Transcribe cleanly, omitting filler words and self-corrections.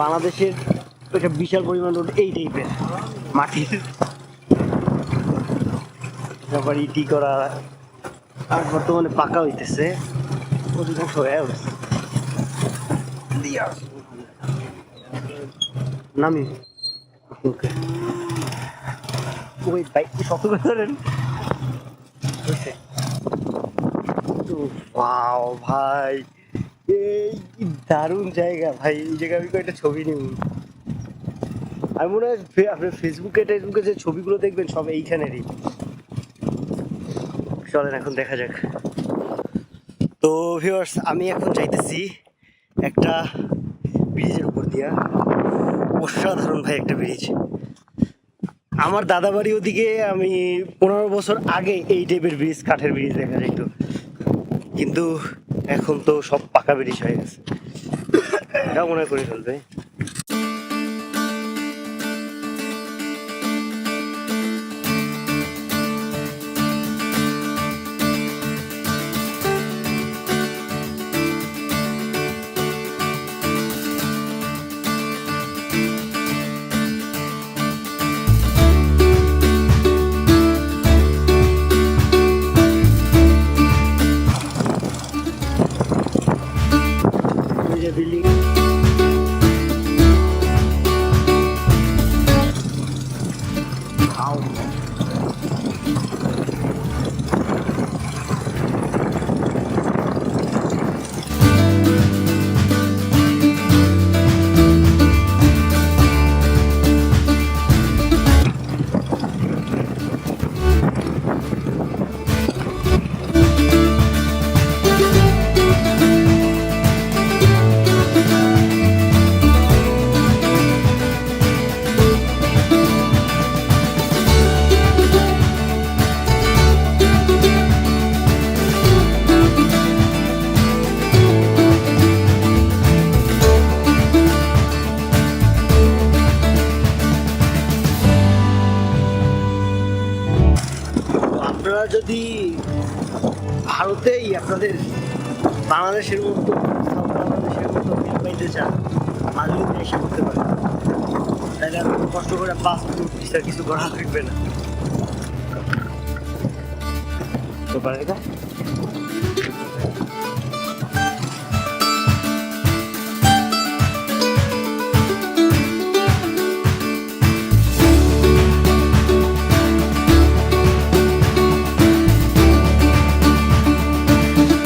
বাংলাদেশের একটা বিশাল পরিমাণ রোড এই টাইপের মাটির, তারপর ইটি করা আর বর্তমানে পাকা হইতেছে অধিকাংশ হয়ে উঠছে। নামি ওকে ওই বাইক শক্ত করে ধরেন। ওয়াও ভাই, এই কি দারুণ জায়গা ভাই, এই জায়গায় আমি কয়েকটা ছবি নিব। আমি মনে হয় আপনার ফেসবুকে টেসবুকে যে ছবিগুলো দেখবেন সব এইখানেরই। চলেন এখন দেখা যাক। তো ভিউয়ার্স, আমি এখন যাইতেছি একটা ব্রিজের উপর দিয়া, অসাধারণ ভাই একটা ব্রিজ। আমার দাদা বাড়ি ওদিকে আমি 15 বছর আগে এই টাইপের ব্রিজ, কাঠের ব্রিজ দেখা যাইতো, কিন্তু এখন তো সব পাকা ব্রিজ হয়ে গেছে। এটা মনে করে ফেলবে। বিল্ডিং যদি ভারতেই আপনাদের বাংলাদেশের মতো ফিল পাইতে চান, মাজুলিতে এসে করতে পারেন, তাহলে আর কষ্ট করে পাসপোর্ট ভিসা কিছু করা লাগবে না। তো পারে